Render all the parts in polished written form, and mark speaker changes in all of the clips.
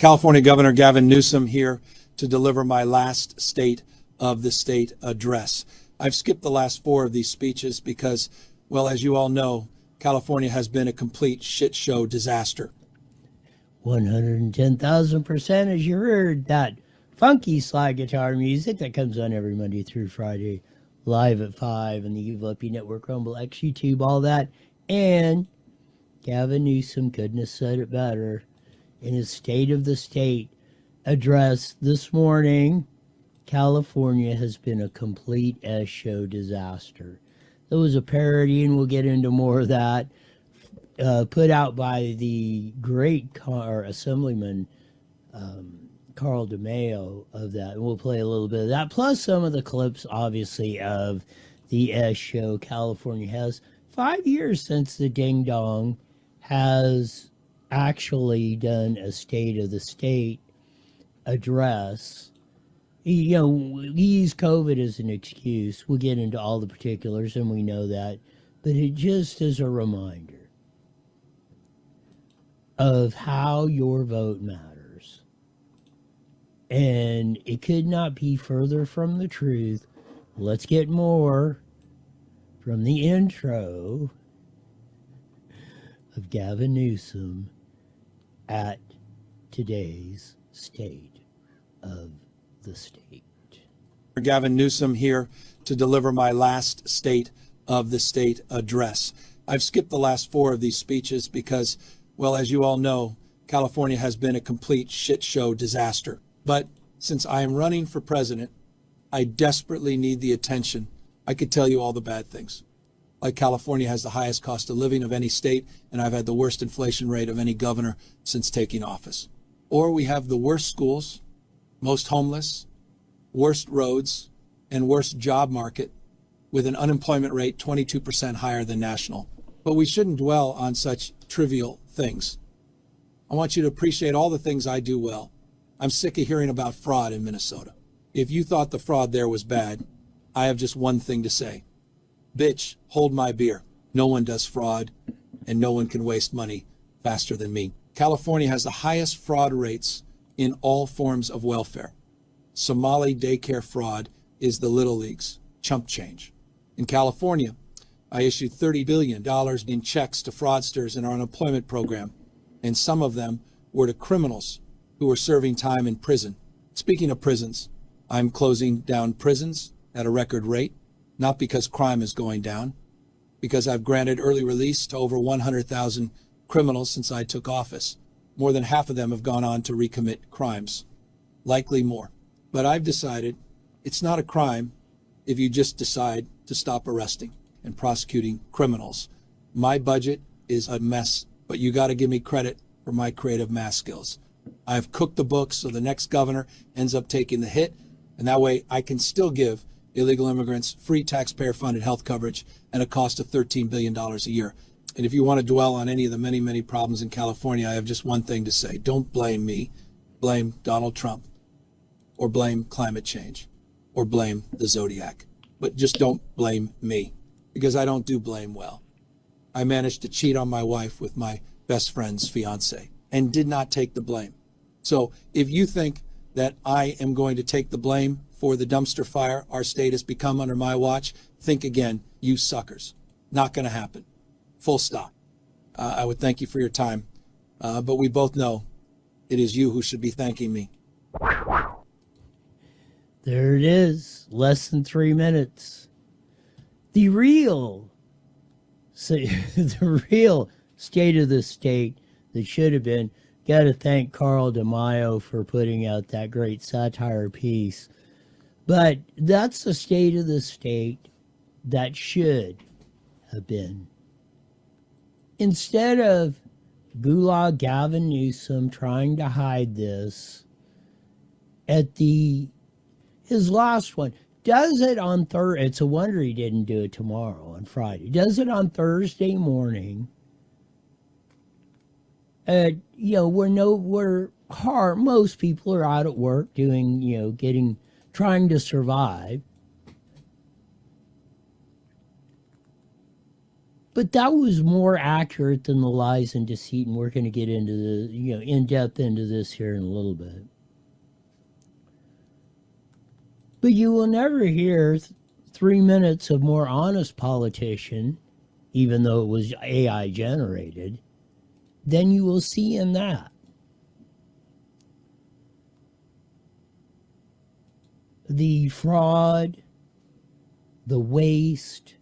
Speaker 1: California Governor Gavin Newsom here to deliver my last State of the State address. I've skipped the last four of these speeches because, well, as you all know, California has been a complete shit show disaster.
Speaker 2: 110,000%, as you heard that funky slide guitar music that comes on every Monday through Friday, live at 5 on the Evil IP Network, Rumble, X, YouTube, all that. And Gavin Newsom couldn't have said it better in his State of the State address this morning. California has been a complete S-show disaster. There was a parody, and we'll get into more of that, put out by the great Assemblyman Carl DeMaio of that. And we'll play a little bit of that, plus some of the clips, obviously, of the S-show California has. 5 years since the Ding Dong has actually done a State of the State address. You know, we use COVID as an excuse. We'll get into all the particulars, and we know that. But it just is a reminder of how your vote matters. And it could not be further from the truth. Let's get more from the intro of Gavin Newsom at today's State of the State.
Speaker 1: Gavin Newsom here to deliver my last State of the State address. I've skipped the last four of these speeches because, well, as you all know, California has been a complete shit show disaster. But since I am running for president, I desperately need the attention. I could tell you all the bad things. Like California has the highest cost of living of any state, and I've had the worst inflation rate of any governor since taking office. Or we have the worst schools, most homeless, worst roads, and worst job market, with an unemployment rate 22% higher than national. But we shouldn't dwell on such trivial things. I want you to appreciate all the things I do well. I'm sick of hearing about fraud in Minnesota. If you thought the fraud there was bad, I have just one thing to say. Bitch, hold my beer. No one does fraud, and no one can waste money faster than me. California has the highest fraud rates in all forms of welfare. Somali daycare fraud is the Little League's chump change. In California, I issued $30 billion in checks to fraudsters in our unemployment program, and some of them were to criminals who were serving time in prison. Speaking of prisons, I'm closing down prisons at a record rate, not because crime is going down, because I've granted early release to over 100,000 criminals since I took office. More than half of them have gone on to recommit crimes, likely more. But I've decided it's not a crime if you just decide to stop arresting and prosecuting criminals. My budget is a mess, but you got to give me credit for my creative math skills. I've cooked the books so the next governor ends up taking the hit, and that way I can still give illegal immigrants free taxpayer-funded health coverage at a cost of $13 billion a year. And if you want to dwell on any of the many, many problems in California, I have just one thing to say. Don't blame me. Blame Donald Trump, or blame climate change, or blame the Zodiac. But just don't blame me, because I don't do blame well. I managed to cheat on my wife with my best friend's fiance and did not take the blame. So if you think that I am going to take the blame for the dumpster fire our state has become under my watch, think again, you suckers. Not going to happen. Full stop. I would thank you for your time, but we both know it is you who should be thanking me.
Speaker 2: There it is. Less than 3 minutes. The real State of the State that should have been. Got to thank Carl DeMaio for putting out that great satire piece. But that's the State of the State that should have been. Instead of Gulag Gavin Newsom trying to hide this at his last one, does it on Thursday. It's a wonder he didn't do it tomorrow on Friday. Does it on Thursday morning. Where most people are out at work doing, trying to survive. But that was more accurate than the lies and deceit, and we're going to get into the, in depth into this here in a little bit. But you will never hear 3 minutes of more honest politician, even though it was AI generated, than you will see in that. The fraud, the waste,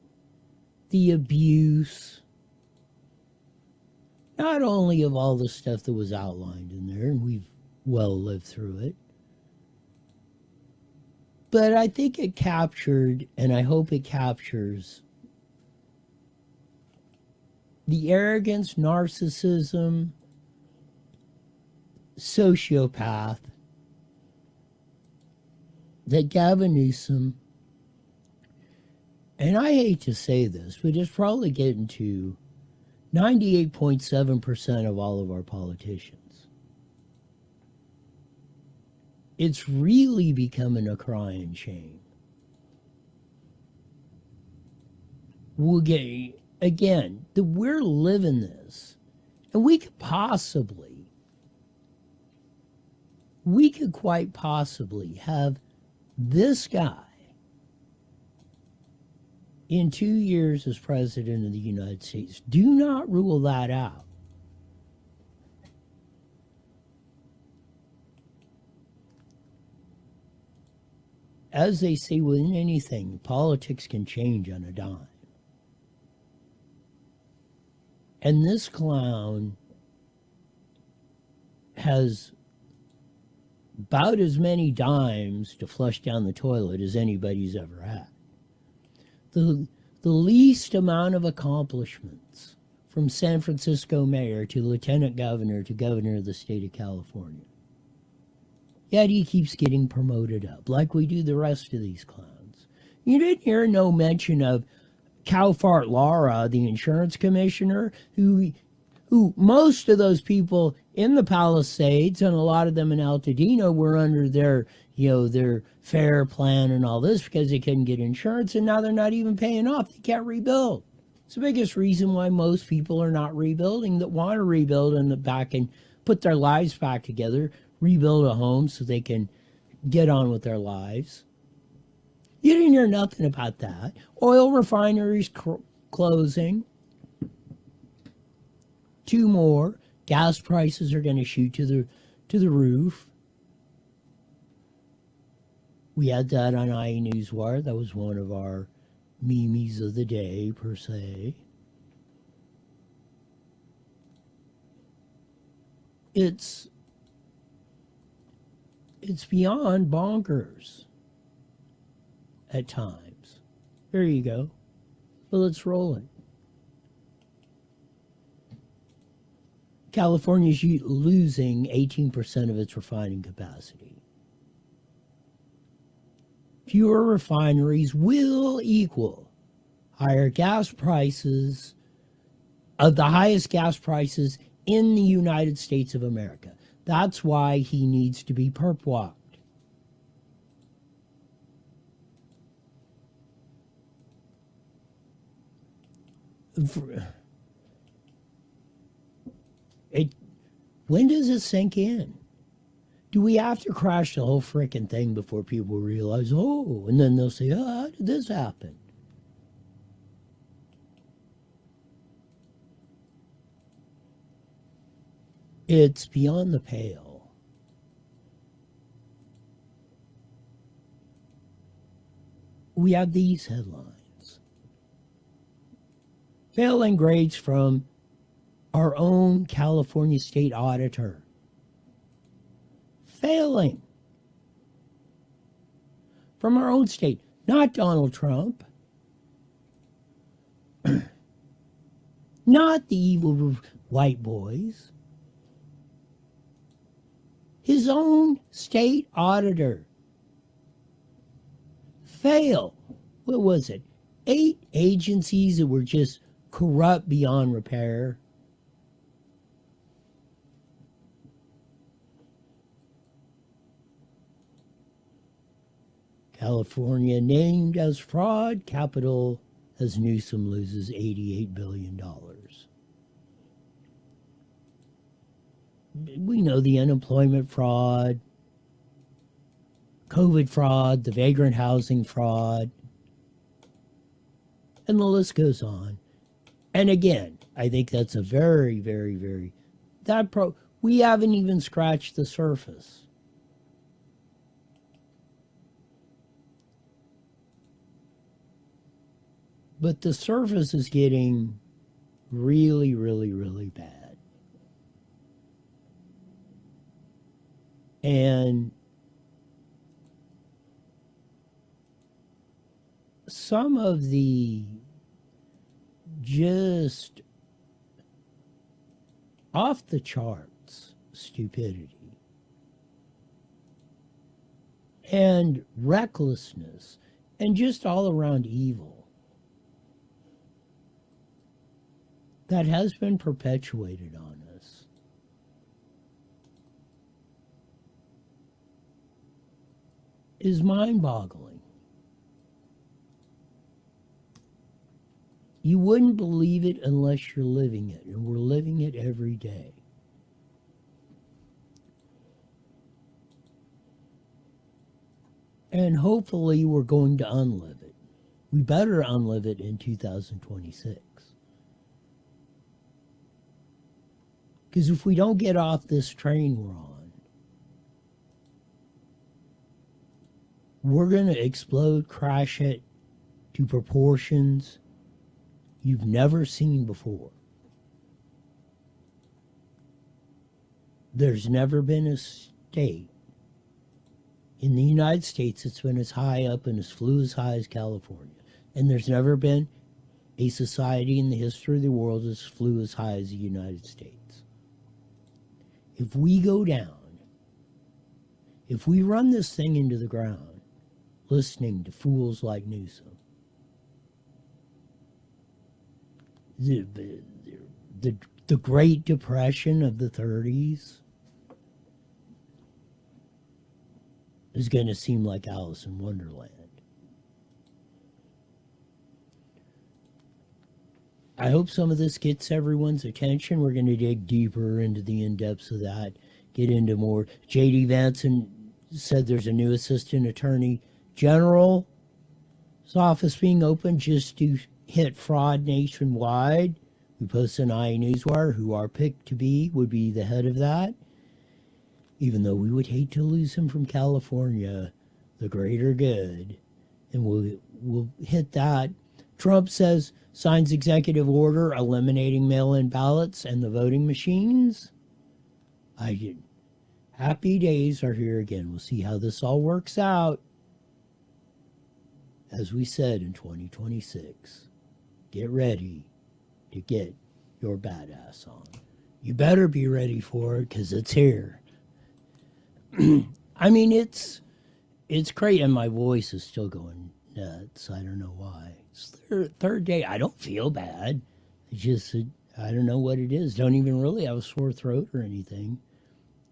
Speaker 2: the abuse, not only of all the stuff that was outlined in there, and we've well lived through it, but I think it captured, and I hope it captures, the arrogance, narcissism, sociopath that Gavin Newsom, and I hate to say this, but it's probably getting to 98.7% of all of our politicians. It's really becoming a crying shame. We'll get, again, that we're living this, and we could quite possibly have this guy in 2 years as president of the United States. Do not rule that out. As they say within anything, politics can change on a dime. And this clown has about as many dimes to flush down the toilet as anybody's ever had. The least amount of accomplishments, from San Francisco mayor to lieutenant governor to governor of the state of California. Yet he keeps getting promoted up, like we do the rest of these clowns. You didn't hear no mention of Cowfart Laura, the insurance commissioner, who most of those people in the Palisades and a lot of them in Altadena were under their fair plan and all this because they couldn't get insurance, and now they're not even paying off. They can't rebuild. It's the biggest reason why most people are not rebuilding, that want to rebuild in the back and put their lives back together, rebuild a home so they can get on with their lives. You didn't hear nothing about that. Oil refineries closing. 2 more. Gas prices are going to shoot to the roof. We had that on iNewsWire. That was one of our memes of the day, per se. It's beyond bonkers at times. There you go. Well, let's roll it. California's losing 18% of its refining capacity. Fewer refineries will equal higher gas prices, of the highest gas prices in the United States of America. That's why he needs to be perp walked. When does it sink in? Do we have to crash the whole frickin' thing before people realize, oh, and then they'll say, oh, how did this happen? It's beyond the pale. We have these headlines. Failing grades from our own California state auditor. Failing. From our own state, not Donald Trump. Not the evil white boys. His own state auditor. Fail. What was it? 8 agencies that were just corrupt beyond repair. California named as fraud capital as Newsom loses $88 billion. We know the unemployment fraud, COVID fraud, the vagrant housing fraud, and the list goes on. And again, I think that's a very, very, very, we haven't even scratched the surface. But the surface is getting really, really, really bad. And some of the just off the charts stupidity and recklessness and just all around evil that has been perpetuated on us is mind-boggling. You wouldn't believe it unless you're living it, and we're living it every day. And hopefully we're going to unlive it. We better unlive it in 2026. Because if we don't get off this train we're on, we're going to explode, crash it to proportions you've never seen before. There's never been a state in the United States that's been as high up and as flew as high as California. And there's never been a society in the history of the world that's flew as high as the United States. If we go down, if we run this thing into the ground, listening to fools like Newsom, the Great Depression of the 30s is going to seem like Alice in Wonderland. I hope some of this gets everyone's attention. We're going to dig deeper into the in-depths of that, get into more. J.D. Vance said there's a new assistant attorney general's office being opened just to hit fraud nationwide. We posted an iNewsWire who our pick to be would be the head of that. Even though we would hate to lose him from California, the greater good. And we'll hit that. Trump signs executive order eliminating mail-in ballots and the voting machines. Happy days are here again. We'll see how this all works out. As we said in 2026. Get ready to get your badass on. You better be ready for it because it's here. I mean, it's great, and my voice is still going nuts. I don't know why. It's third day. I don't feel bad. It's just I don't know what it is. Don't even really have a sore throat or anything.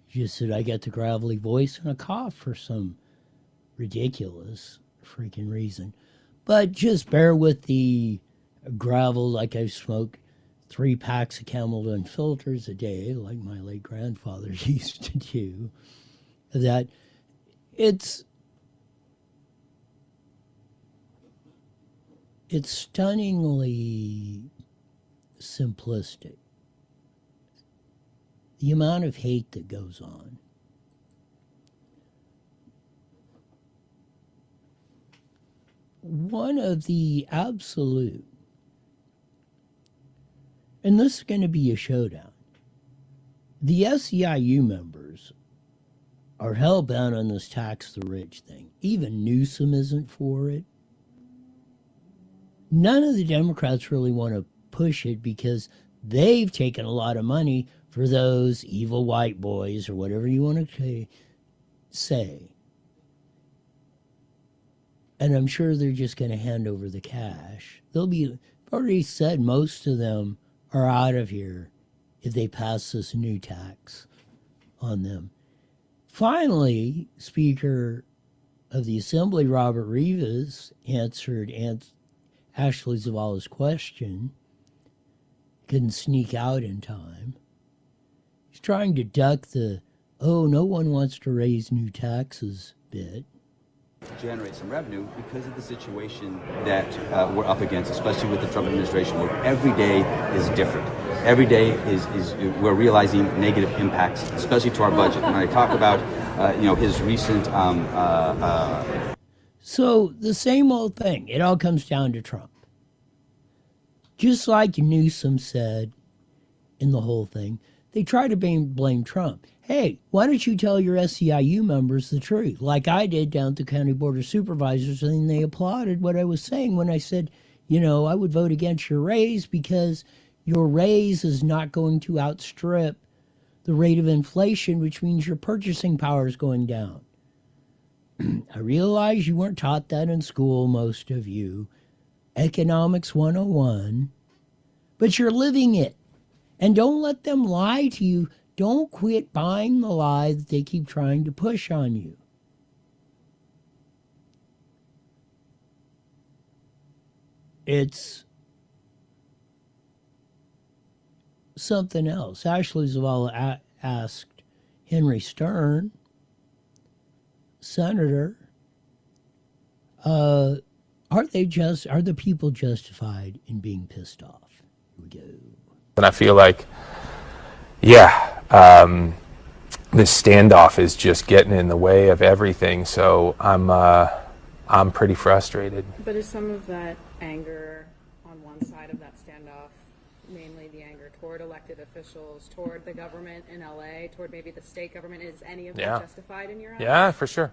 Speaker 2: Just that I get the gravelly voice and a cough for some ridiculous freaking reason. But just bear with the gravel, like I've smoked 3 packs of Camel filters a day, like my late grandfather used to do. That it's stunningly simplistic. The amount of hate that goes on. One of the absolute, and this is going to be a showdown, the SEIU members are hell-bent on this tax the rich thing. Even Newsom isn't for it. None of the Democrats really want to push it because they've taken a lot of money for those evil white boys or whatever you want to say. And I'm sure they're just going to hand over the cash. I've already said most of them are out of here if they pass this new tax on them. Finally, Speaker of the Assembly, Robert Rivas, Ashley Zavala's question. Couldn't sneak out in time. He's trying to duck the, oh, no one wants to raise new taxes bit.
Speaker 3: Generate some revenue because of the situation that we're up against, especially with the Trump administration, where every day is different. Every day is we're realizing negative impacts, especially to our budget. When I talk about his recent
Speaker 2: So the same old thing. It all comes down to Trump. Just like Newsom said in the whole thing, they try to blame Trump. Hey, why don't you tell your SEIU members the truth, like I did down at the County Board of Supervisors, and they applauded what I was saying when I said, I would vote against your raise because your raise is not going to outstrip the rate of inflation, which means your purchasing power is going down. I realize you weren't taught that in school, most of you. Economics 101, but you're living it. And don't let them lie to you. Don't quit buying the lie that they keep trying to push on you. It's something else. Ashley Zavala asked Henry Stern, Senator, are the people justified in being pissed off? Here we go.
Speaker 4: And I feel like, this standoff is just getting in the way of everything. So I'm pretty frustrated.
Speaker 5: But is some of that anger on one side of that standoff, mainly the anger toward elected officials, toward the government in LA, toward maybe the state government, is any of that justified in your eyes?
Speaker 4: Yeah, for sure.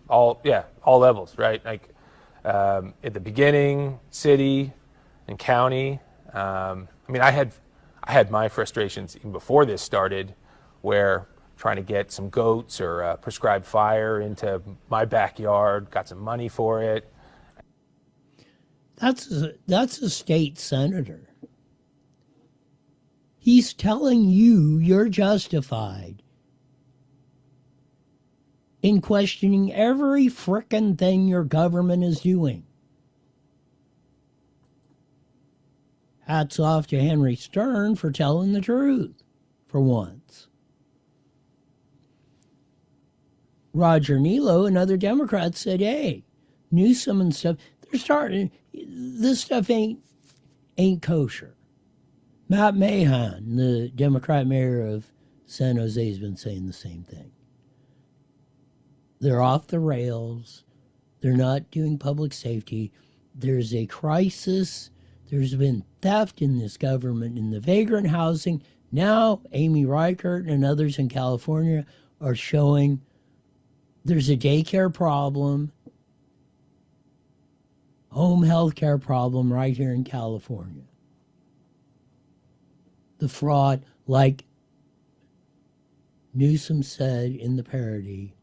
Speaker 4: All levels, right? Like at the beginning, city and county. I had my frustrations even before this started, where trying to get some goats or prescribed fire into my backyard, got some money for it.
Speaker 2: That's a state senator. He's telling you you're justified in questioning every frickin' thing your government is doing. Hats off to Henry Stern for telling the truth, for once. Roger Nilo, another Democrat, said, hey, Newsom and stuff, they're starting, this stuff ain't kosher. Matt Mahan, the Democrat mayor of San Jose, has been saying the same thing. They're off the rails. They're not doing public safety. There's a crisis. There's been theft in this government in the vagrant housing. Now, Amy Reichert and others in California are showing there's a daycare problem, home health care problem right here in California. The fraud, like Newsom said in the parody,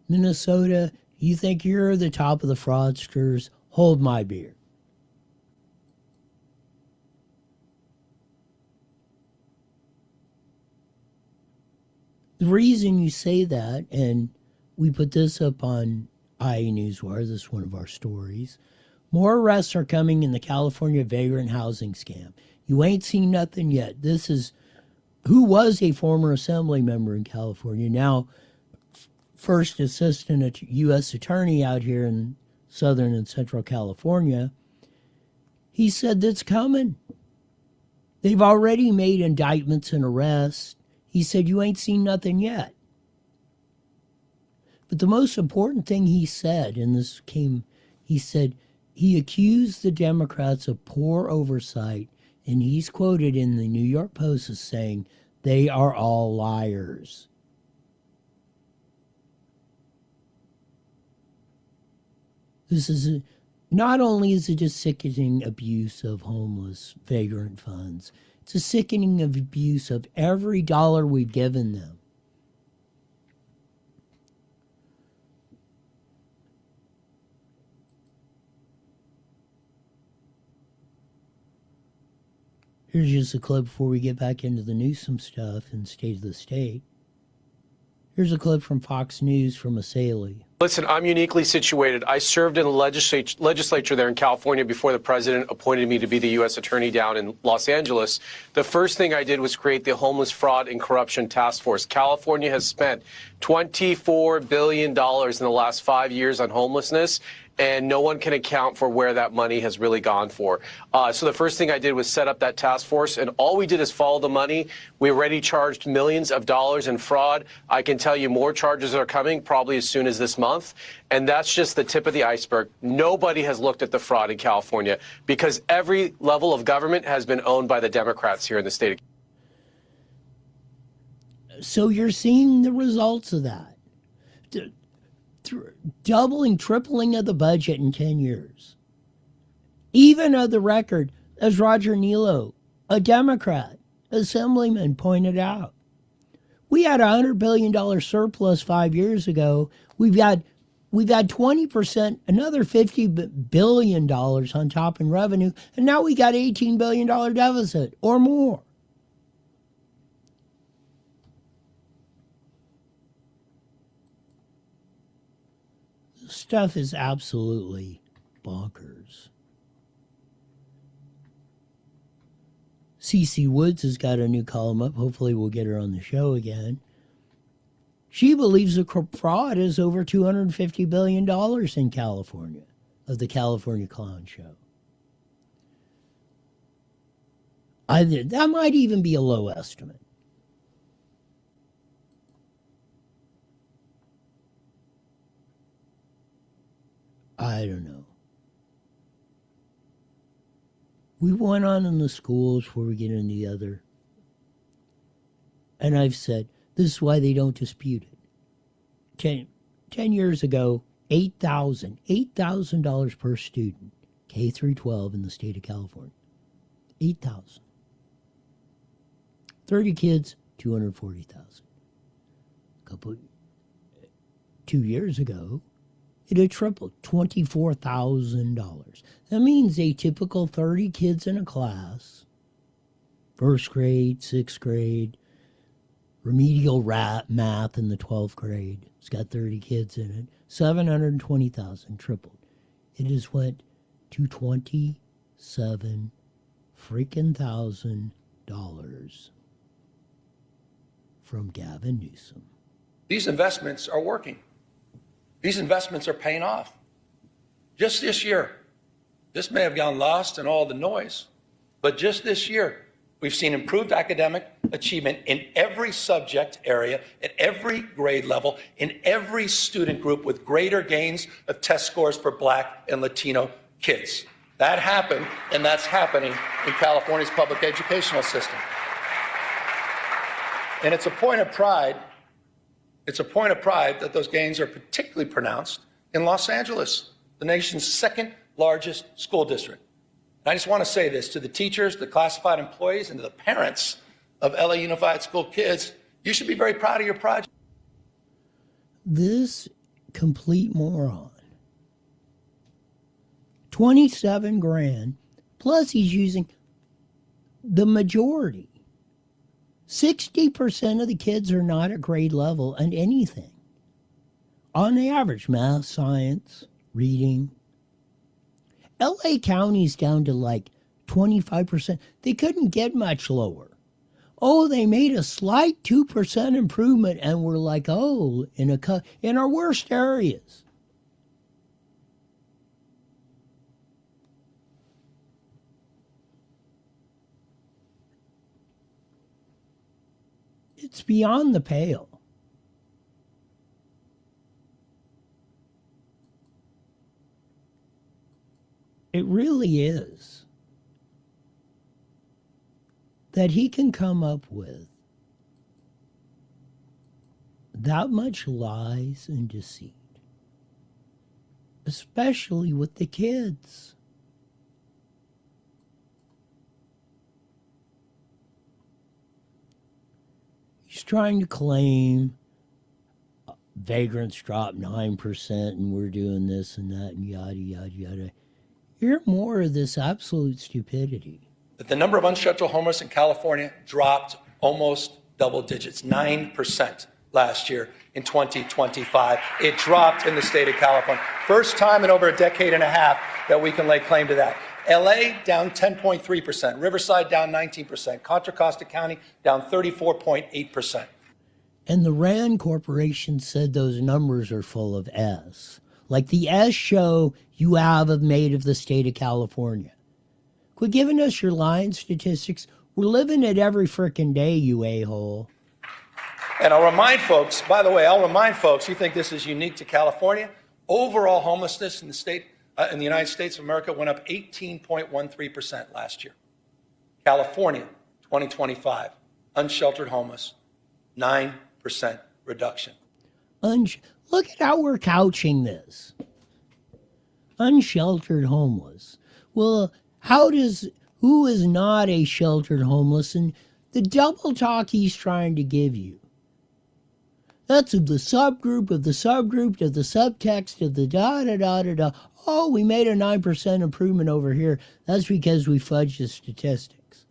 Speaker 2: Minnesota, you think you're the top of the fraudsters? Hold my beer. The reason you say that, and we put this up on IE Newswire, this is one of our stories, more arrests are coming in the California vagrant housing scam. You ain't seen nothing yet. This is who was a former assembly member in California, now first assistant U.S. attorney out here in Southern and Central California. He said that's coming. They've already made indictments and arrests. He said, you ain't seen nothing yet. But the most important thing he said, and this came, he said, he accused the Democrats of poor oversight, and he's quoted in the New York Post as saying, they are all liars. This is not only is it a sickening abuse of homeless vagrant funds, it's a sickening of abuse of every dollar we've given them. Here's just a clip before we get back into the Newsom stuff and State of the State. Here's a clip from Fox News from Asalee.
Speaker 6: Listen, I'm uniquely situated. I served in the legislature there in California before the president appointed me to be the U.S. attorney down in Los Angeles. The first thing I did was create the Homeless Fraud and Corruption Task Force. California has spent $24 billion in the last 5 years on homelessness, and no one can account for where that money has really gone for. So the first thing I did was set up that task force, and all we did is follow the money. We already charged millions of dollars in fraud. I can tell you more charges are coming, probably as soon as this month. And that's just the tip of the iceberg. Nobody has looked at the fraud in California because every level of government has been owned by the Democrats here in the state of.
Speaker 2: So you're seeing the results of that. Doubling, tripling of the budget in 10 years. Even of the record, as Roger Nilo, a Democrat, assemblyman, pointed out. We had a $100 billion surplus 5 years ago. We've got 20%, another $50 billion on top in revenue, and now we got $18 billion deficit or more. Stuff is absolutely bonkers. CeCe Woods has got a new column up. Hopefully we'll get her on the show again. She believes the fraud is over $250 billion in California, of the California Clown Show. That might even be a low estimate. I don't know. We went on in the schools before we get into the other. And I've said, this is why they don't dispute it. 10 years ago, $8,000 per student, K through 12 in the state of California. 8,000. 30 kids, 240,000. 2 years ago, it had tripled, $24,000. That means a typical 30 kids in a class, first grade, sixth grade, remedial math in the 12th grade. It's got 30 kids in it. 720,000, tripled. It has went to $27 freaking thousand from Gavin Newsom.
Speaker 7: These investments are working. These investments are paying off. Just this year, this may have gone lost in all the noise, but just this year, we've seen improved academic achievement in every subject area, at every grade level, in every student group, with greater gains of test scores for Black and Latino kids. That happened, and that's happening in California's public educational system. And it's a point of pride. It's a point of pride that those gains are particularly pronounced in Los Angeles, the nation's second largest school district. And I just want to say this to the teachers, the classified employees, and to the parents of LA Unified School kids. You should be very proud of your project.
Speaker 2: This complete moron. 27 grand, plus he's using the majority. 60% of the kids are not at grade level and anything. On the average, math, science, reading. LA County's down to like 25%. They couldn't get much lower. Oh, they made a slight 2% improvement, and we're like, oh, in our worst areas. It's beyond the pale. It really is. That he can come up with that much lies and deceit, especially with the kids. He's trying to claim vagrants dropped 9% and we're doing this and that and yada, yada, yada. Hear more of this absolute stupidity.
Speaker 7: That the number of unscheduled homeless in California dropped almost double digits, 9% last year in 2025. It dropped in the state of California. First time in over a decade and a half that we can lay claim to that. LA down 10.3%, Riverside down 19%, Contra Costa County down 34.8%.
Speaker 2: And the RAND Corporation said those numbers are full of S. Like the S show you have made of the state of California. Quit giving us your lying statistics. We're living it every frickin' day, you a-hole.
Speaker 7: And I'll remind folks, by the way, you think this is unique to California? Overall homelessness in the United States of America went up 18.13% last year. California, 2025, unsheltered homeless, 9% reduction.
Speaker 2: Look at how we're couching this. Unsheltered homeless. Well, who is not a sheltered homeless? And the double talk he's trying to give you. That's of the subgroup of the subgroup of the subtext of the da-da-da-da-da. Oh, we made a 9% improvement over here. That's because we fudged the statistics.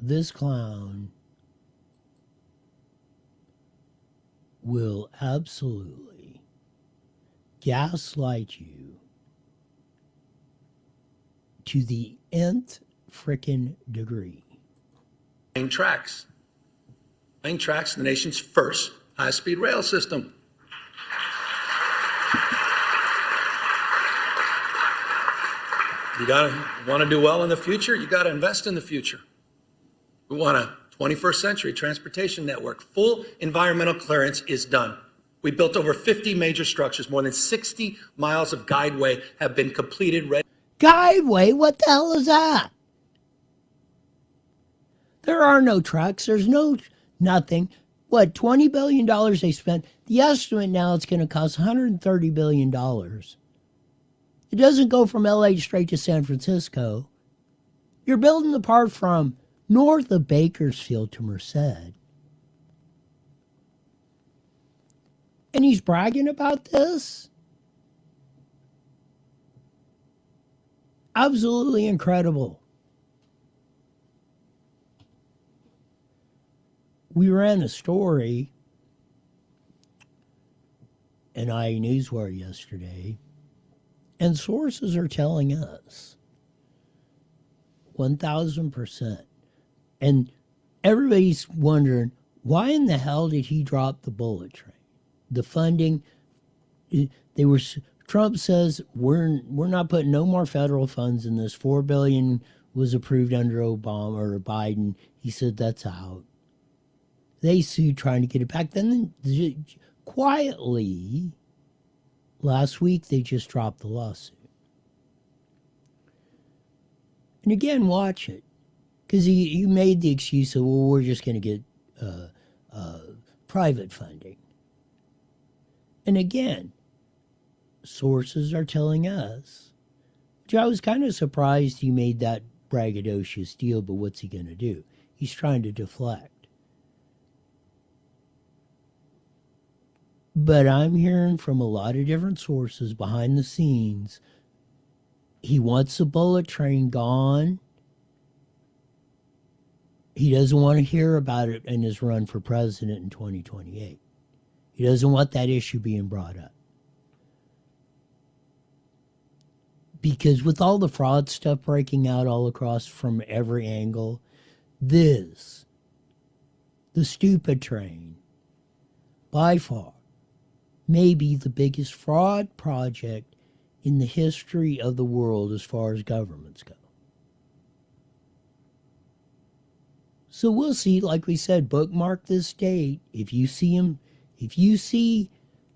Speaker 2: This clown will absolutely gaslight you to the nth frickin' degree.
Speaker 7: Main tracks, the nation's first high-speed rail system. You want to do well in the future, you got to invest in the future. We want a 21st century transportation network. Full environmental clearance is done. We built over 50 major structures. More than 60 miles of guideway have been completed.
Speaker 2: Guideway? What the hell is that? There are no trucks. There's nothing. What, $20 billion they spent? The estimate now it's going to cost $130 billion. It doesn't go from LA straight to San Francisco. You're building the part from north of Bakersfield to Merced. And he's bragging about this? Absolutely incredible. We ran a story in iNewsWire yesterday, and sources are telling us 1,000%. And everybody's wondering, why in the hell did he drop the bullet train? The funding, Trump says, we're not putting no more federal funds in this. $4 billion was approved under Obama or Biden. He said that's out. They sued trying to get it back. Then quietly, last week, they just dropped the lawsuit. And again, watch it. Because he made the excuse of, well, we're just going to get private funding. And again, sources are telling us, which I was kind of surprised he made that braggadocious deal, but what's he going to do? He's trying to deflect. But I'm hearing from a lot of different sources behind the scenes, he wants the bullet train gone. He doesn't want to hear about it in his run for president in 2028. He doesn't want that issue being brought up. Because with all the fraud stuff breaking out all across from every angle, the stupid train, by far, may be the biggest fraud project in the history of the world as far as governments go. So we'll see, like we said, bookmark this date. If you see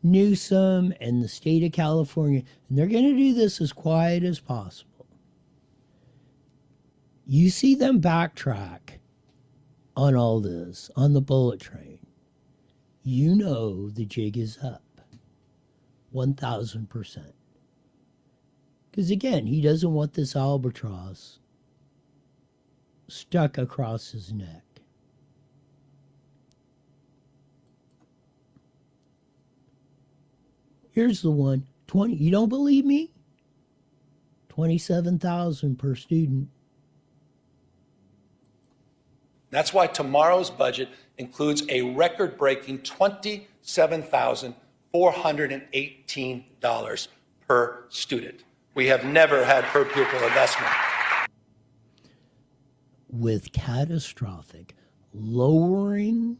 Speaker 2: NEWSOM and the state of California, and they're going to do this as quiet as possible. You see them backtrack on all this, on the bullet train. You know the jig is up. 1,000%. Because again, he doesn't want this albatross stuck across his neck. Here's the one. You don't believe me? $27,000 per student
Speaker 7: That's why tomorrow's budget includes a record-breaking $27,418 per student. We have never had per pupil investment.
Speaker 2: With catastrophic lowering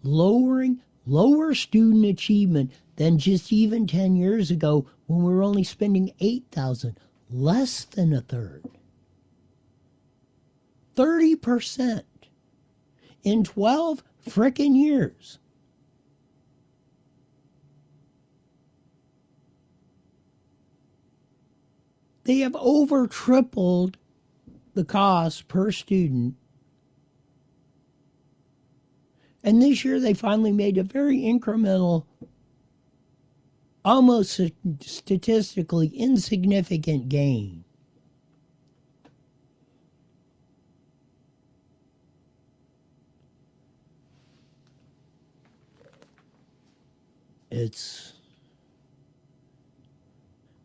Speaker 2: lower student achievement than just even 10 years ago when we were only spending $8,000, less than a third. 30% in 12 frickin' years. They have over tripled the cost per student. And this year they finally made a very incremental, almost statistically insignificant gain.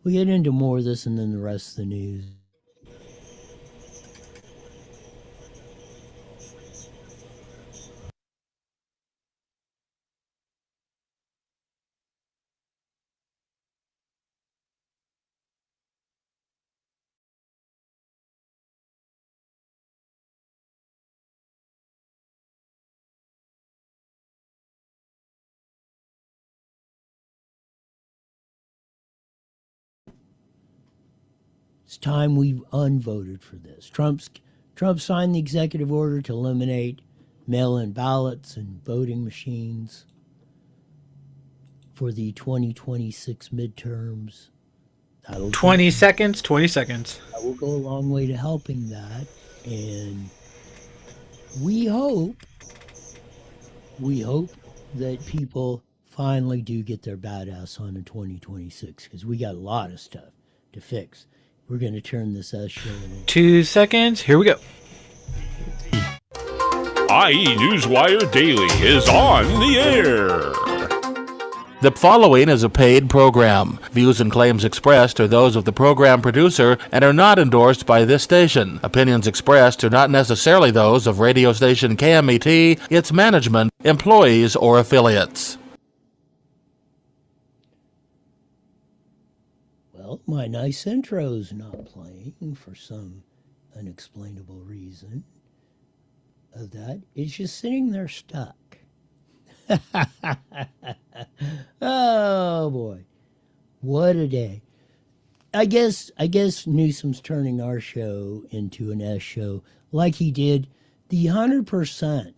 Speaker 2: We'll get into more of this and then the rest of the news. It's time we unvoted for this. Trump signed the executive order to eliminate mail-in ballots and voting machines for the 2026 midterms.
Speaker 8: 20 seconds.
Speaker 2: That will go a long way to helping that. And we hope that people finally do get their badass on in 2026, because we got a lot of stuff to fix. We're going to turn this show in.
Speaker 8: 2 seconds. Here we go.
Speaker 9: IE Newswire Daily is on the air.
Speaker 10: The following is a paid program. Views and claims expressed are those of the program producer and are not endorsed by this station. Opinions expressed are not necessarily those of radio station KMET, its management, employees, or affiliates.
Speaker 2: Well, my nice intro's not playing for some unexplainable reason of that. It's just sitting there stuck. Oh boy, what a day. I guess Newsom's turning our show into an S show like he did the 100%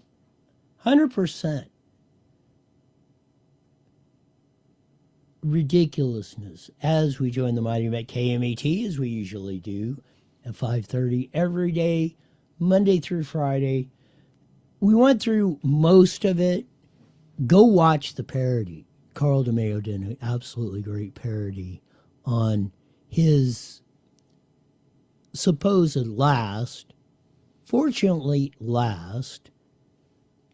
Speaker 2: ridiculousness as we join the Mighty at KMET, as we usually do at 5:30 every day, Monday through Friday. We went through most of it. Go watch the parody. Carl DeMeo did an absolutely great parody on his supposed last, fortunately last,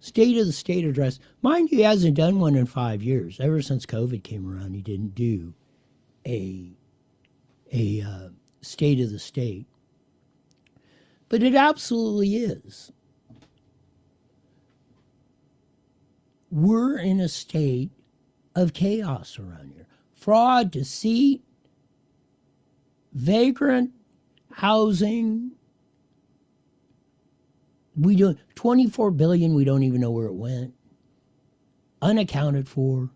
Speaker 2: State of the State address. Mind you, he hasn't done one in 5 years. Ever since COVID came around, he didn't do a State of the State. But it absolutely is. We're in a state of chaos around here. Fraud, deceit, vagrant housing. We do $24 billion. We don't even know where it went. Unaccounted for.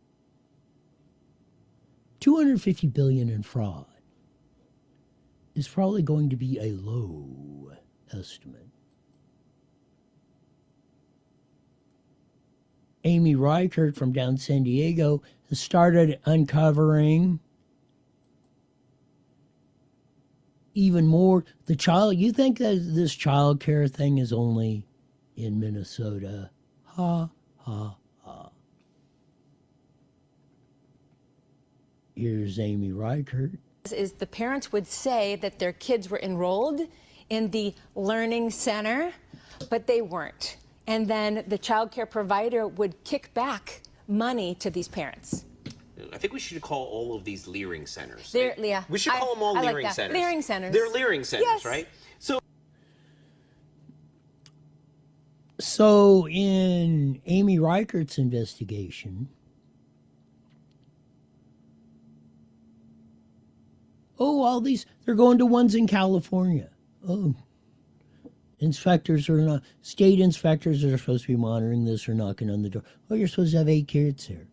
Speaker 2: $250 billion in fraud is probably going to be a low estimate. Amy Reichert from down San Diego has started uncovering even more. The child, you think that this child care thing is only in Minnesota? Ha, ha, ha. Here's Amy Reichert.
Speaker 11: Is the parents would say that their kids were enrolled in the learning center, but they weren't. And then the child care provider would kick back money to these parents.
Speaker 12: I think we should call all of these leering centers.
Speaker 11: Yeah,
Speaker 12: we should call them all
Speaker 11: I
Speaker 12: leering
Speaker 11: like that.
Speaker 12: centers.
Speaker 11: Leering centers.
Speaker 12: They're leering centers,
Speaker 11: yes.
Speaker 12: right? So
Speaker 2: So in Amy Reichert's investigation, all these, they're going to ones in California. Oh, inspectors are not, state inspectors that are supposed to be monitoring this are knocking on the door. Oh, you're supposed to have 8 kids there.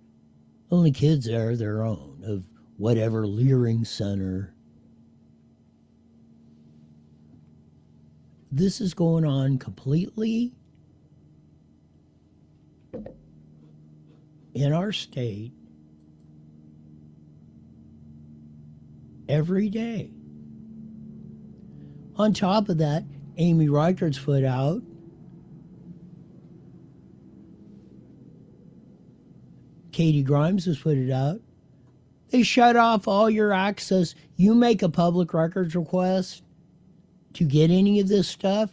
Speaker 2: Only kids there are their own, of whatever Leering Center. This is going on completely in our state every day. On top of that, Amy Reichert's put out Katie Grimes has put it out. They shut off all your access. You make a public records request to get any of this stuff,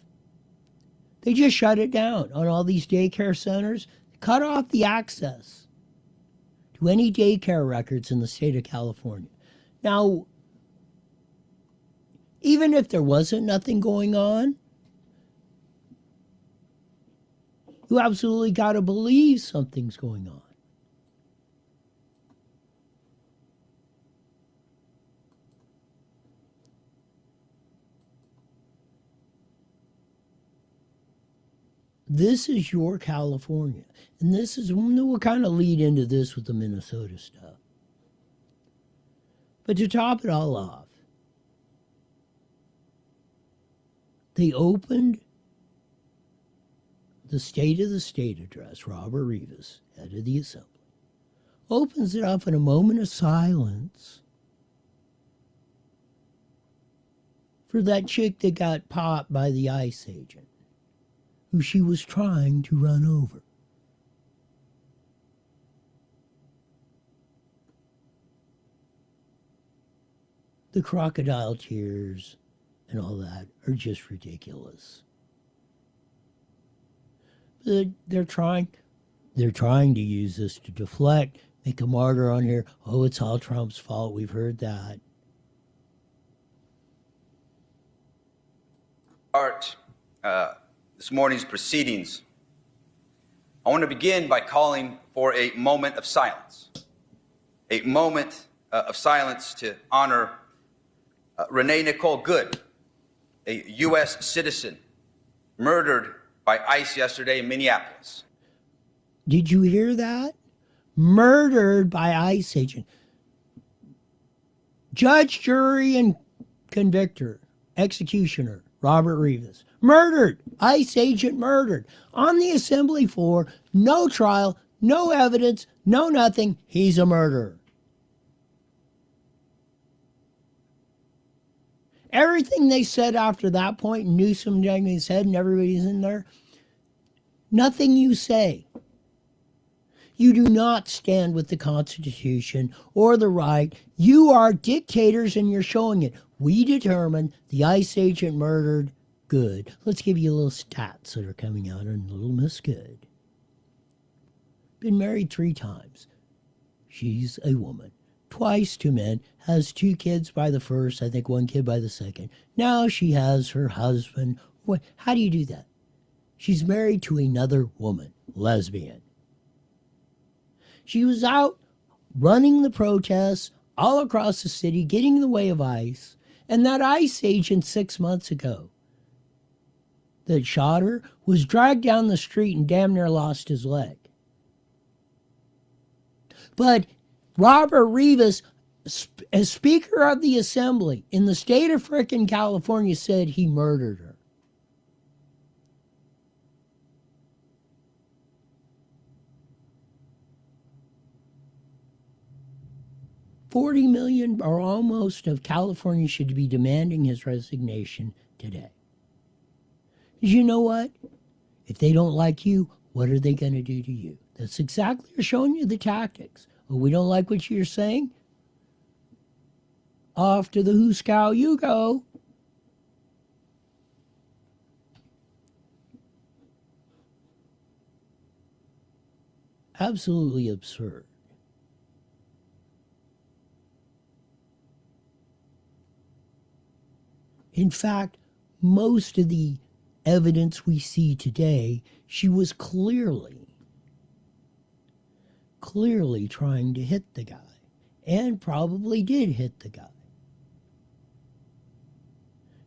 Speaker 2: they just shut it down on all these daycare centers. Cut off the access to any daycare records in the state of California. Now, even if there wasn't nothing going on, you absolutely got to believe something's going on. This is your California. And this is, we'll kind of lead into this with the Minnesota stuff. But to top it all off, they opened the State of the State address. Robert Rivas, head of the Assembly, opens it up in a moment of silence for that chick that got popped by the ICE agent, who she was trying to run over. The crocodile tears and all that are just ridiculous. But they're trying to use this to deflect, make a martyr on here. Oh, it's all Trump's fault. We've heard that.
Speaker 3: This morning's proceedings, I want to begin by calling for a moment of silence. A moment of silence to honor Renee Nicole Good, a U.S. citizen murdered by ICE yesterday in Minneapolis.
Speaker 2: Did you hear that? Murdered by ICE agent. Judge, jury, and convictor, executioner, Robert Rivas. Murdered. ICE agent murdered. On the assembly floor, no trial, no evidence, no nothing. He's a murderer. Everything they said after that point, Newsom dangling his head and everybody's in there, nothing you say. You do not stand with the Constitution or the right. You are dictators and you're showing it. We determined the ICE agent murdered Good. Let's give you a little stats that are coming out on Little Miss Good. Been married 3 times. She's a woman. Twice to men. Has 2 kids by the first, I think 1 kid by the second. Now she has her husband. What? How do you do that? She's married to another woman. Lesbian. She was out running the protests all across the city, getting in the way of ICE. And that ICE agent 6 months ago that shot her was dragged down the street and damn near lost his leg. But Robert Rivas, as Speaker of the Assembly in the state of frickin' California, said he murdered her. $40 million or almost of California should be demanding his resignation today. You know what? If they don't like you, what are they going to do to you? That's exactly, they're showing you the tactics. Oh, we don't like what you're saying? Off to the hooskow you go. Absolutely absurd. In fact, most of the evidence we see today, she was clearly trying to hit the guy, and probably did hit the guy.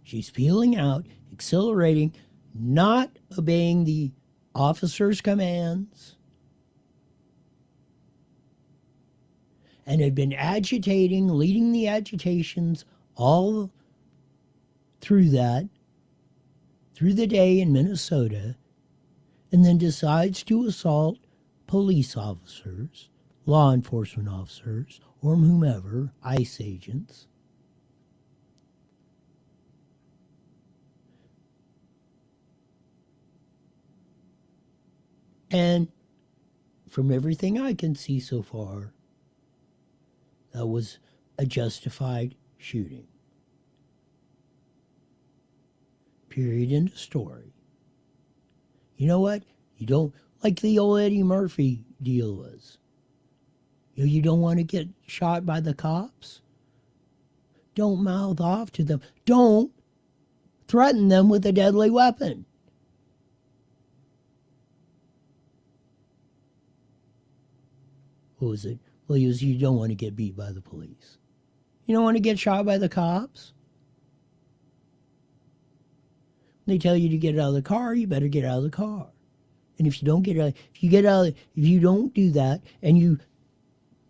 Speaker 2: She's peeling out, accelerating, not obeying the officer's commands, and had been agitating, leading the agitations all through the day in Minnesota, and then decides to assault police officers, law enforcement officers, or whomever, ICE agents. And from everything I can see so far, that was a justified shooting. Period. End of story. You know what? You don't, like the old Eddie Murphy deal was. You don't want to get shot by the cops? Don't mouth off to them. Don't threaten them with a deadly weapon. What was it? Well, it was, you don't want to get beat by the police. You don't want to get shot by the cops? They tell you to get out of the car, you better get out of the car. And if you don't get out, if you don't do that and you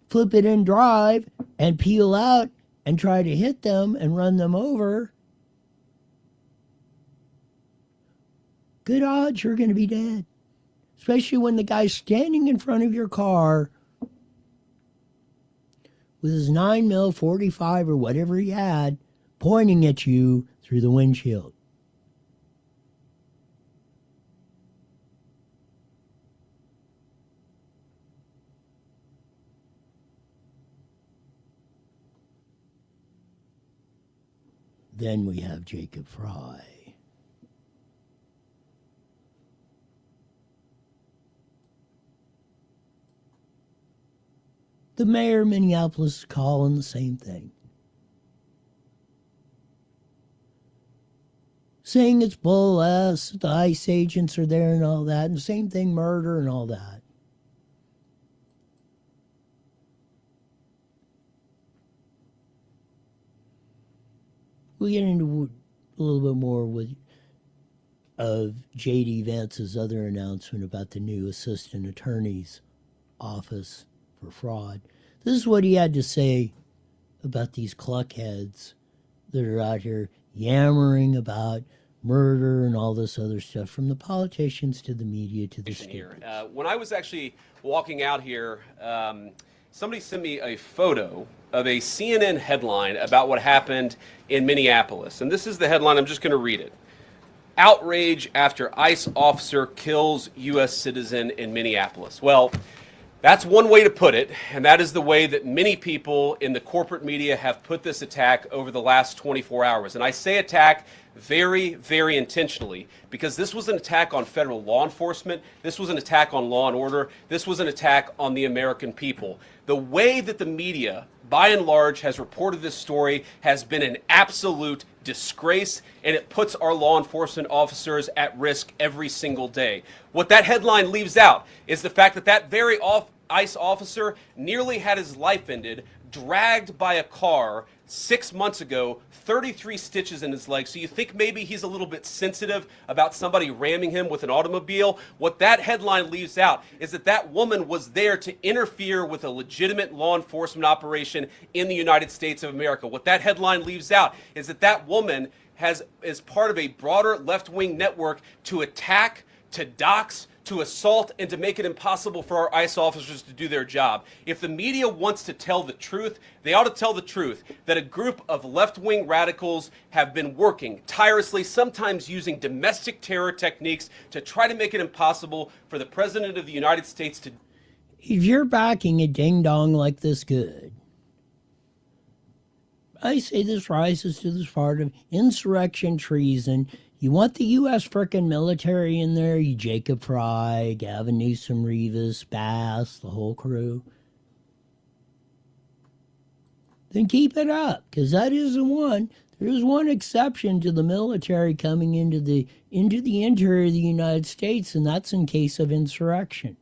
Speaker 2: flip it and drive and peel out and try to hit them and run them over, good odds you're going to be dead. Especially when the guy's standing in front of your car with his 9mm 45 or whatever he had pointing at you through the windshield. Then we have Jacob Fry. The mayor of Minneapolis is calling the same thing. Saying it's bull ass, the ICE agents are there and all that, and same thing, murder and all that. We'll get into a little bit more of J.D. Vance's other announcement about the new assistant attorney's office for fraud. This is what he had to say about these cluckheads that are out here yammering about murder and all this other stuff, from the politicians to the media to the state.
Speaker 6: When I was actually walking out here, somebody sent me a photo of a CNN headline about what happened in Minneapolis. And this is the headline. I'm just going to read it. Outrage after ICE officer kills U.S. citizen in Minneapolis. Well, that's one way to put it, and that is the way that many people in the corporate media have put this attack over the last 24 hours. And I say attack very, very intentionally, because this was an attack on federal law enforcement. This was an attack on law and order. This was an attack on the American people. The way that the media, by and large, has reported this story has been an absolute disgrace, and it puts our law enforcement officers at risk every single day. What that headline leaves out is the fact that that very ICE officer nearly had his life ended, dragged by a car 6 months ago, 33 stitches in his leg. So you think maybe he's a little bit sensitive about somebody ramming him with an automobile? What that headline leaves out is that that woman was there to interfere with a legitimate law enforcement operation in the United States of America. What that headline leaves out is that that woman is part of a broader left-wing network to attack, to dox, to assault, and to make it impossible for our ICE officers to do their job. If the media wants to tell the truth, they ought to tell the truth that a group of left-wing radicals have been working tirelessly, sometimes using domestic terror techniques, to try to make it impossible for the President of the United States to...
Speaker 2: If you're backing a ding-dong like this good, I say this rises to this part of insurrection, treason. You want the U.S. frickin' military in there, you Jacob Fry, Gavin Newsom, Revis, Bass, the whole crew. Then keep it up, because that is the one There's one exception to the military coming into the interior of the United States, and that's in case of insurrection.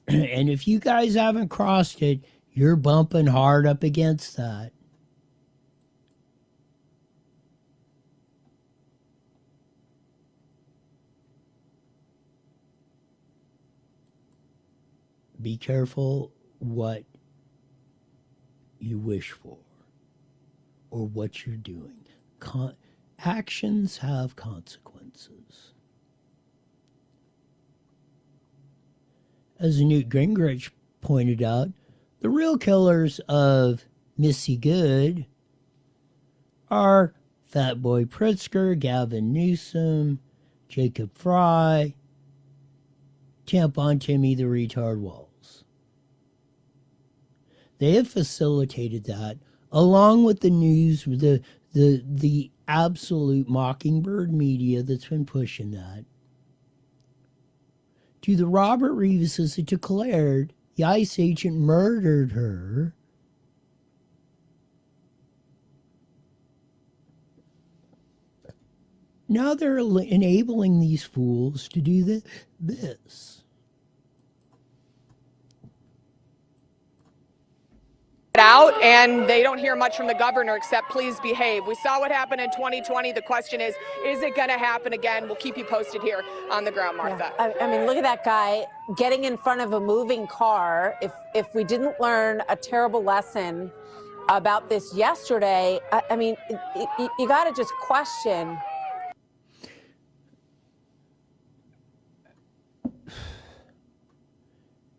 Speaker 2: And if you guys haven't crossed it, you're bumping hard up against that. Be careful what you wish for or what you're doing. Actions have consequences. As Newt Gingrich pointed out, the real killers of Missy Good are Fatboy Pritzker, Gavin Newsom, Jacob Fry, Tampon Timmy the Retard Walls. They have facilitated that, along with the news, the absolute mockingbird media that's been pushing that, to the Robert Reeveses that declared the ICE agent murdered her. Now they're enabling these fools to do this.
Speaker 13: Out, and they don't hear much from the governor except please behave. We saw what happened in 2020. The question is it going to happen again? We'll keep you posted here on the ground, Martha.
Speaker 14: Yeah. I mean, look at that guy getting in front of a moving car. If we didn't learn a terrible lesson about this yesterday, I mean, you got to just question.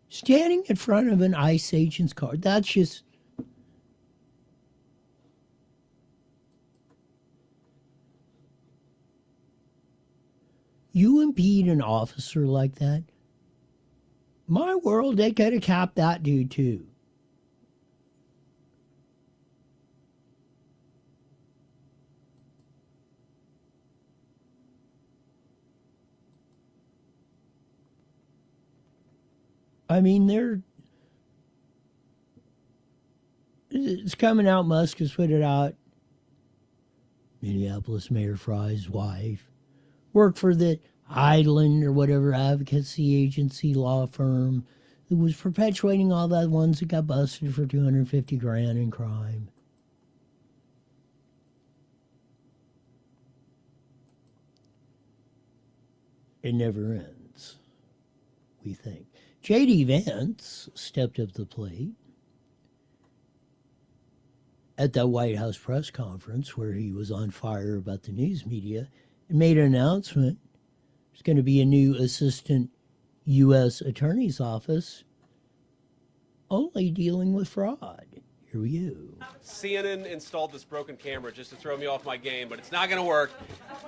Speaker 2: Standing in front of an ICE agent's car, that's just... You impede an officer like that, my world, they could have capped that dude too. I mean, it's coming out, Musk has put it out. Minneapolis Mayor Fry's wife worked for the Highland or whatever advocacy agency law firm that was perpetuating all the ones that got busted for $250,000 in crime. It never ends, we think. J.D. Vance stepped up to the plate at that White House press conference where he was on fire about the news media and made an announcement. There's going to be a new assistant U.S. attorney's office only dealing with fraud. Here we go.
Speaker 6: CNN installed this broken camera just to throw me off my game, but it's not going to work.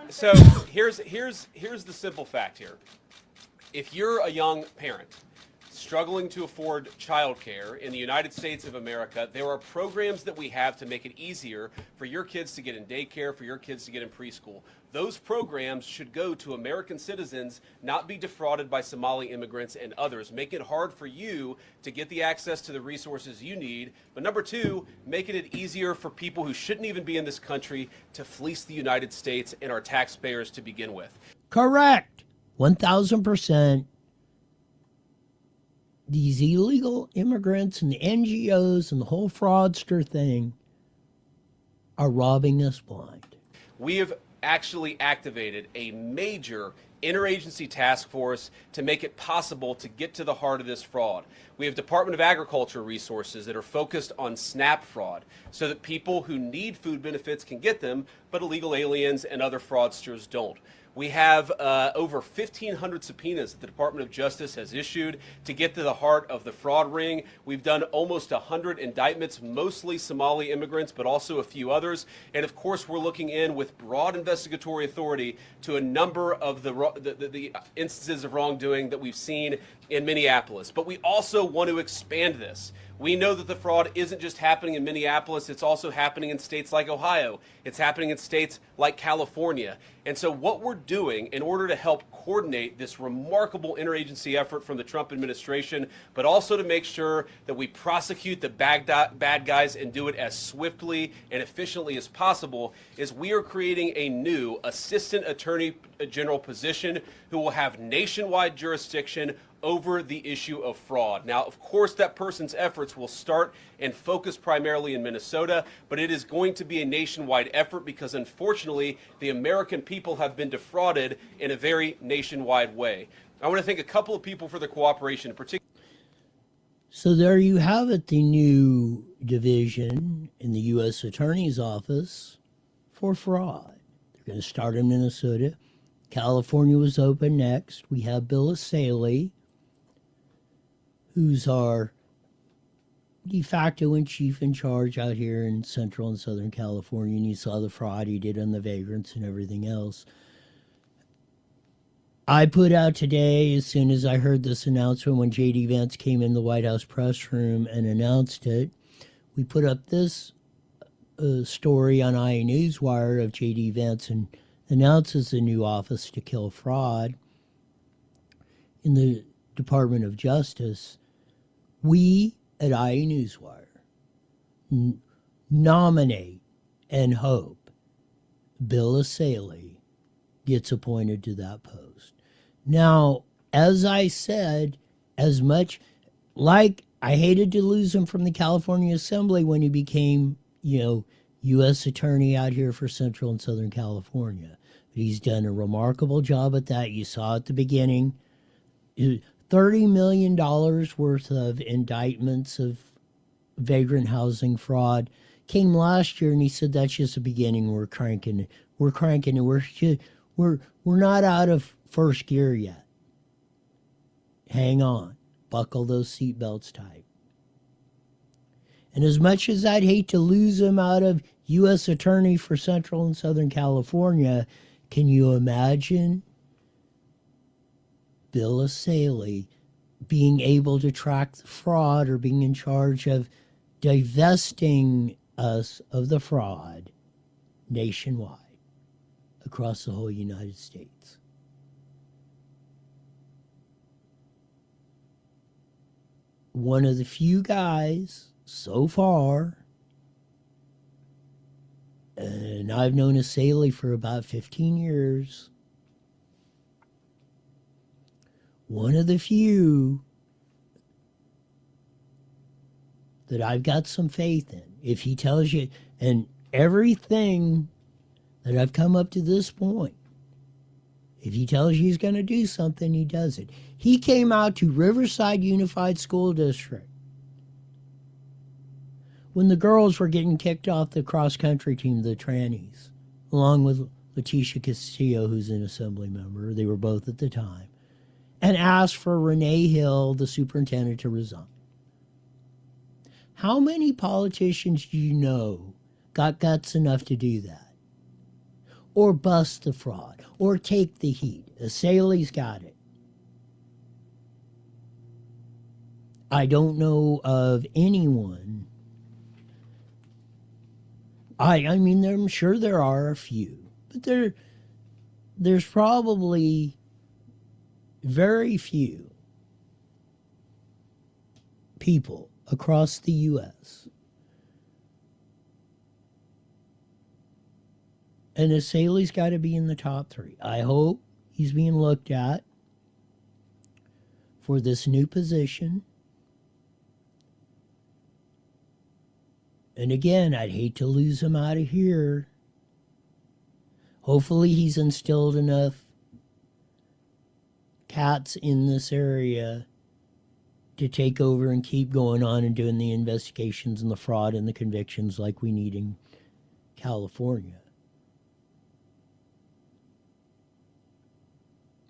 Speaker 6: So here's the simple fact here. If you're a young parent struggling to afford childcare in the United States of America, there are programs that we have to make it easier for your kids to get in daycare, for your kids to get in preschool. Those programs should go to American citizens, not be defrauded by Somali immigrants and others. Make it hard for you to get the access to the resources you need. But number two, making it easier for people who shouldn't even be in this country to fleece the United States and our taxpayers to begin with.
Speaker 2: Correct. 1,000%. These illegal immigrants and the NGOs and the whole fraudster thing are robbing us blind.
Speaker 6: We have actually activated a major interagency task force to make it possible to get to the heart of this fraud. We have Department of Agriculture resources that are focused on SNAP fraud so that people who need food benefits can get them, but illegal aliens and other fraudsters don't. We have over 1,500 subpoenas that the Department of Justice has issued to get to the heart of the fraud ring. We've done almost 100 indictments, mostly Somali immigrants, but also a few others. And of course, we're looking in with broad investigatory authority to a number of the instances of wrongdoing that we've seen in Minneapolis. But we also want to expand this. We know that the fraud isn't just happening in Minneapolis, it's also happening in states like Ohio. It's happening in states like California. And so what we're doing in order to help coordinate this remarkable interagency effort from the Trump administration, but also to make sure that we prosecute the bad guys and do it as swiftly and efficiently as possible, is we are creating a new Assistant Attorney General position who will have nationwide jurisdiction over the issue of fraud. Now, of course, that person's efforts will start and focus primarily in Minnesota, but it is going to be a nationwide effort because, unfortunately, the American people have been defrauded in a very nationwide way. I want to thank a couple of people for their cooperation, in particular.
Speaker 2: So there you have it, the new division in the U.S. Attorney's Office for fraud. They're going to start in Minnesota. California was open next. We have Bill Asaley, who's our de facto in chief in charge out here in Central and Southern California, and you saw the fraud he did on the vagrants and everything else. I put out today, as soon as I heard this announcement, when J.D. Vance came in the White House press room and announced it, we put up this story on iNewsWire of J.D. Vance and announces a new office to kill fraud in the Department of Justice. We at iNewsWire nominate and hope Bill Asaley gets appointed to that post. Now, as I said, as much like I hated to lose him from the California Assembly when he became, U.S. Attorney out here for Central and Southern California. But he's done a remarkable job at that. You saw at the beginning, $30 million worth of indictments of vagrant housing fraud came last year, and he said that's just the beginning. We're cranking, and we're not out of first gear yet. Hang on, buckle those seatbelts tight. And as much as I'd hate to lose him out of U.S. Attorney for Central and Southern California, can you imagine Bill Asaley being able to track the fraud or being in charge of divesting us of the fraud nationwide across the whole United States? One of the few guys so far, and I've known Asaley for about 15 years, one of the few that I've got some faith in. If he tells you, and everything that I've come up to this point, if he tells you he's going to do something, he does it. He came out to Riverside Unified School District when the girls were getting kicked off the cross-country team, the trannies, along with Leticia Castillo, who's an assembly member. They were both at the time. And asked for Renee Hill, the superintendent, to resign. How many politicians do you know got guts enough to do that? Or bust the fraud? Or take the heat? Asaley's got it. I don't know of anyone. I mean, I'm sure there are a few, but there's probably very few people across the U.S. And Asaley's got to be in the top 3. I hope he's being looked at for this new position. And again, I'd hate to lose him out of here. Hopefully he's instilled enough cats in this area to take over and keep going on and doing the investigations and the fraud and the convictions like we need in California.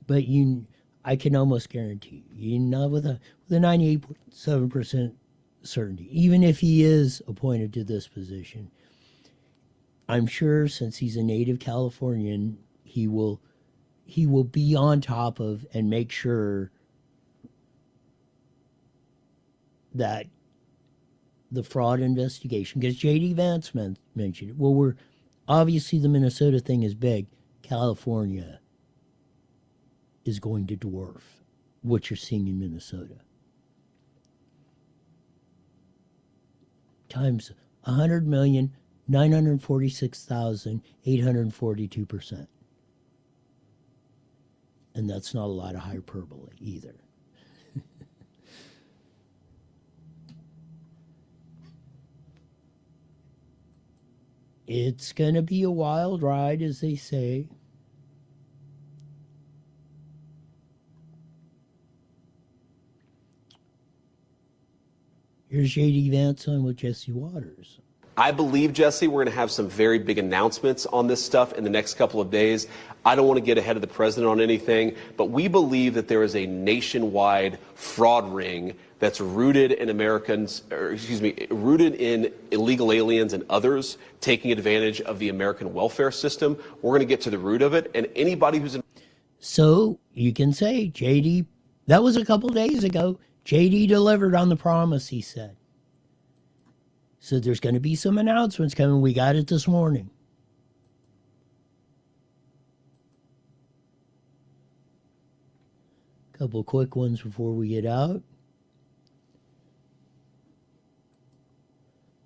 Speaker 2: But I can almost guarantee you, not with a 98.7% certainty, even if he is appointed to this position, I'm sure since he's a native Californian, he will be on top of and make sure that the fraud investigation, because J.D. Vance mentioned it. Well, we're obviously the Minnesota thing is big. California is going to dwarf what you're seeing in Minnesota. Times 100,946,842%. And that's not a lot of hyperbole either. It's going to be a wild ride, as they say. Here's J.D. Vance on with Jesse Waters.
Speaker 15: I believe, Jesse, we're going to have some very big announcements on this stuff in the next couple of days. I don't want to get ahead of the president on anything, but we believe that there is a nationwide fraud ring that's rooted in rooted in illegal aliens and others taking advantage of the American welfare system. We're going to get to the root of it, and anybody who's...
Speaker 2: So you can say, J.D., that was a couple days ago. J.D. delivered on the promise, he said. So there's going to be some announcements coming. We got it this morning. Couple quick ones before we get out.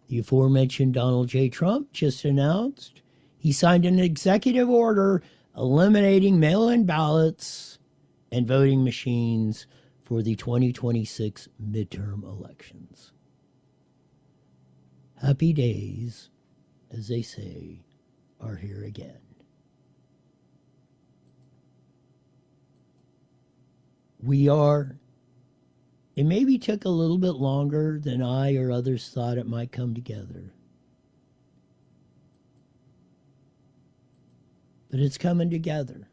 Speaker 2: The aforementioned Donald J. Trump just announced he signed an executive order eliminating mail-in ballots and voting machines for the 2026 midterm elections. Happy days, as they say, are here again. It maybe took a little bit longer than I or others thought it might come together. But it's coming together.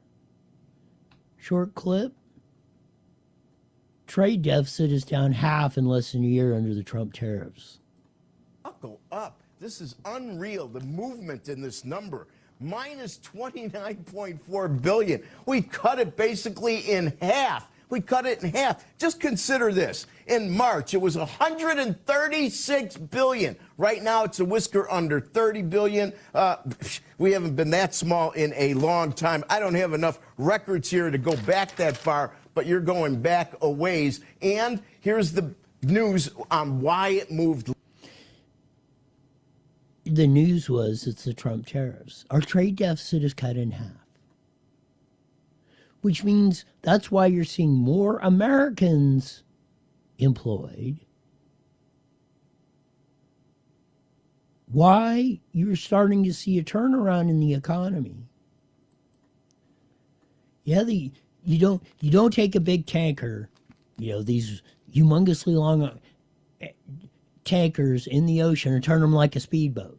Speaker 2: Short clip. Trade deficit is down half in less than a year under the Trump tariffs.
Speaker 16: Buckle up. This is unreal. The movement in this number. Minus 29.4 billion. We cut it basically in half. We cut it in half. Just consider this. In March, it was 136 billion. Right now, it's a whisker under 30 billion. We haven't been that small in a long time. I don't have enough records here to go back that far, but you're going back a ways. And here's the news on why it moved.
Speaker 2: The news was it's the Trump tariffs. Our trade deficit is cut in half. Which means that's why you're seeing more Americans employed. Why you're starting to see a turnaround in the economy. Yeah, you don't take a big tanker, these humongously long tankers in the ocean and turn them like a speedboat.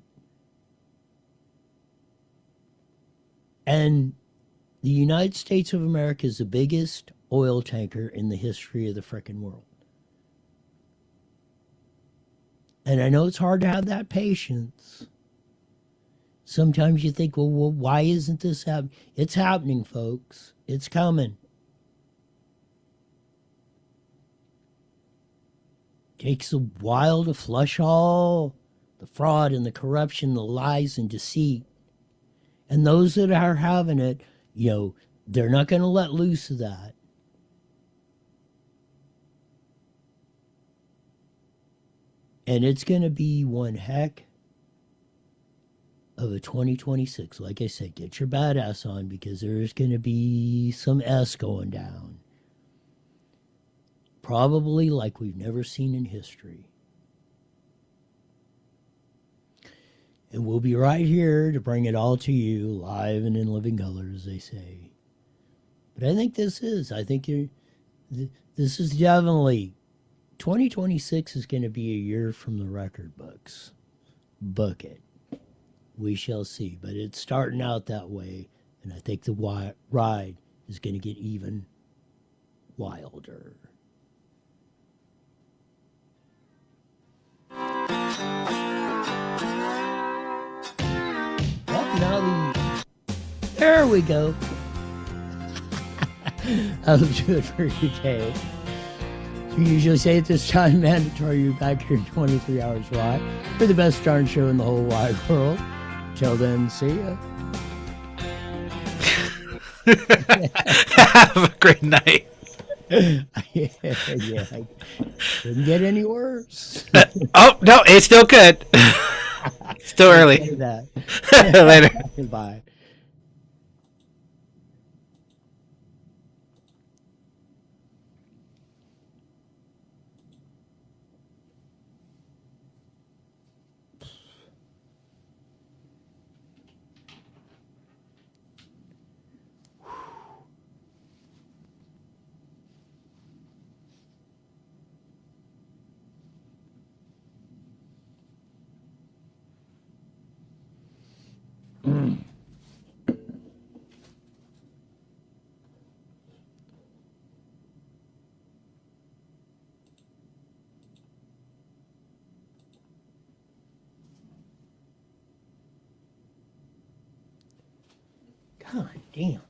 Speaker 2: And the United States of America is the biggest oil tanker in the history of the frickin' world. And I know it's hard to have that patience. Sometimes you think, well, why isn't this happening? It's happening, folks. It's coming. Takes a while to flush all the fraud and the corruption, the lies and deceit. And those that are having it, they're not going to let loose of that. And it's going to be one heck of a 2026. Like I said, get your badass on because there's going to be some S going down. Probably like we've never seen in history. And we'll be right here to bring it all to you, live and in living color, as they say. But I think this is definitely, 2026 is going to be a year from the record books. Book it. We shall see. But it's starting out that way, and I think the ride is going to get even wilder. There we go. I'll do it for today. We usually say at this time, mandatory, you're back here in 23 hours. Why? For the best darn show in the whole wide world. Till then, see ya.
Speaker 8: Have a great night.
Speaker 2: Yeah, couldn't get any worse.
Speaker 8: Oh, no, it's still good. Still early. Later.
Speaker 2: Goodbye. God damn.